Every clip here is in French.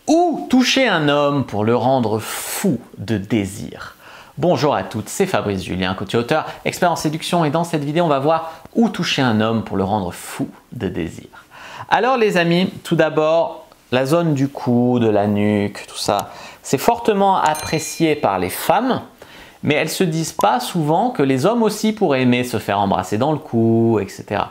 Ou toucher un homme pour le rendre fou de désir. Bonjour à toutes, c'est Fabrice Julien, coach et auteur, expert en séduction, et dans cette vidéo, on va voir où toucher un homme pour le rendre fou de désir. Alors les amis, tout d'abord, la zone du cou, de la nuque, tout ça, c'est fortement apprécié par les femmes, mais elles ne se disent pas souvent que les hommes aussi pourraient aimer se faire embrasser dans le cou, etc.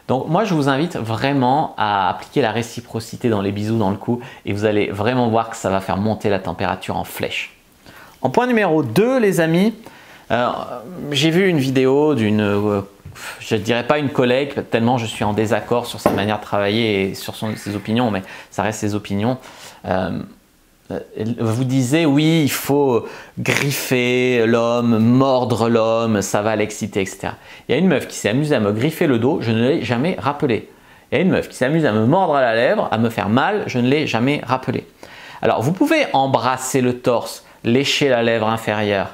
Donc moi je vous invite vraiment à appliquer la réciprocité dans les bisous dans le cou et vous allez vraiment voir que ça va faire monter la température en flèche. En point numéro 2 les amis, j'ai vu une vidéo d'une, je ne dirais pas une collègue tellement je suis en désaccord sur sa manière de travailler et sur ses opinions, mais ça reste ses opinions. Vous disiez oui, il faut griffer l'homme, mordre l'homme, ça va l'exciter, etc. Il y a une meuf qui s'est amusée à me griffer le dos, je ne l'ai jamais rappelé. Il y a une meuf qui s'est amusée à me mordre à la lèvre, à me faire mal, je ne l'ai jamais rappelé. Alors vous pouvez embrasser le torse, lécher la lèvre inférieure,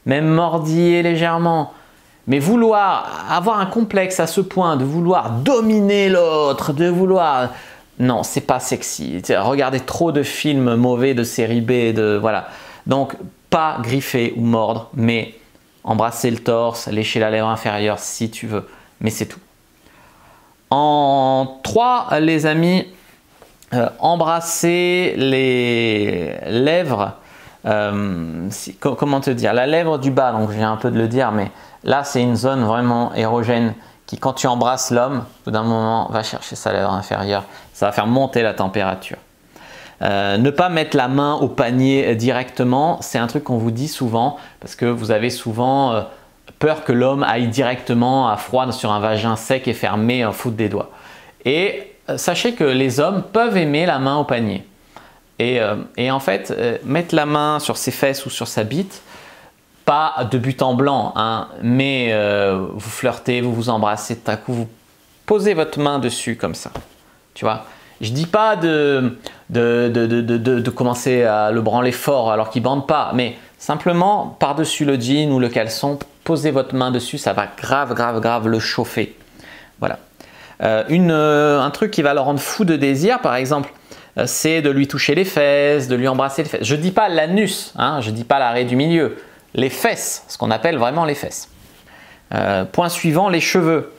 même mordiller légèrement, mais vouloir avoir un complexe à ce point de vouloir dominer l'autre, de vouloir... Non, c'est pas sexy. Regardez trop de films mauvais de série B, voilà. Donc, pas griffer ou mordre, mais embrasser le torse, lécher la lèvre inférieure si tu veux. Mais c'est tout. En 3, les amis, embrasser les lèvres, comment te dire, la lèvre du bas, donc je viens un peu de le dire, mais là, c'est une zone vraiment érogène qui, quand tu embrasses l'homme, au bout d'un moment, va chercher sa lèvre inférieure. Ça va faire monter la température. Ne pas mettre la main au panier directement, c'est un truc qu'on vous dit souvent parce que vous avez souvent peur que l'homme aille directement à froid sur un vagin sec et fermé, foutre des doigts. Et sachez que les hommes peuvent aimer la main au panier. Et en fait, mettre la main sur ses fesses ou sur sa bite, pas de but en blanc, hein, mais vous flirtez, vous vous embrassez, tout à coup vous posez votre main dessus comme ça. Tu vois, je dis pas de commencer à le branler fort alors qu'il bande pas, mais simplement par-dessus le jean ou le caleçon, posez votre main dessus, ça va grave le chauffer. Voilà. Un truc qui va le rendre fou de désir, par exemple, c'est de lui toucher les fesses, de lui embrasser les fesses. Je dis pas l'anus, hein, je dis pas l'arrêt du milieu, les fesses, ce qu'on appelle vraiment les fesses. Point suivant, les cheveux.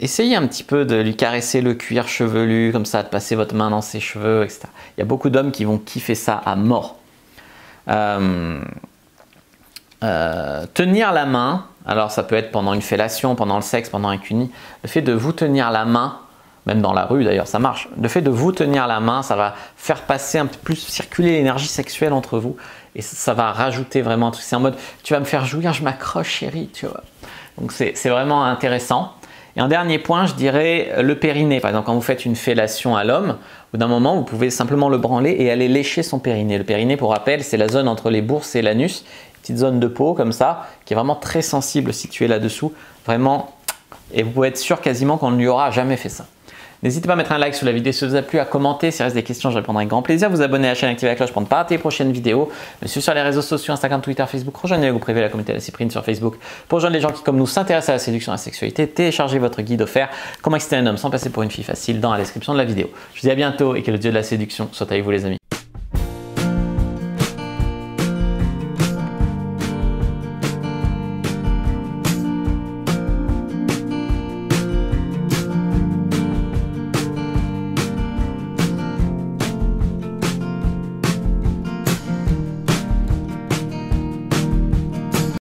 Essayez un petit peu de lui caresser le cuir chevelu, comme ça, de passer votre main dans ses cheveux, etc. Il y a beaucoup d'hommes qui vont kiffer ça à mort. Tenir la main, alors ça peut être pendant une fellation, pendant le sexe, pendant un cuni. Le fait de vous tenir la main, même dans la rue d'ailleurs, ça marche. Le fait de vous tenir la main, ça va faire passer un peu plus, circuler l'énergie sexuelle entre vous. Et ça va rajouter vraiment un truc. C'est en mode, tu vas me faire jouir, je m'accroche chérie, tu vois. Donc c'est vraiment intéressant. Et un dernier point, je dirais le périnée. Par exemple, quand vous faites une fellation à l'homme, au bout d'un moment, vous pouvez simplement le branler et aller lécher son périnée. Le périnée, pour rappel, c'est la zone entre les bourses et l'anus, petite zone de peau comme ça, qui est vraiment très sensible située là-dessous. Vraiment, et vous pouvez être sûr quasiment qu'on ne lui aura jamais fait ça. N'hésitez pas à mettre un like sur la vidéo si ça vous a plu, à commenter. S'il reste des questions, je répondrai avec grand plaisir. Vous abonner à la chaîne, activer la cloche pour ne pas rater les prochaines vidéos. Me suivre sur les réseaux sociaux, Instagram, Twitter, Facebook. Rejoignez le privé, la communauté de la Cyprine sur Facebook. Pour rejoindre les gens qui, comme nous, s'intéressent à la séduction et à la sexualité, téléchargez votre guide offert Comment exciter un homme sans passer pour une fille facile dans la description de la vidéo. Je vous dis à bientôt et que le dieu de la séduction soit avec vous les amis.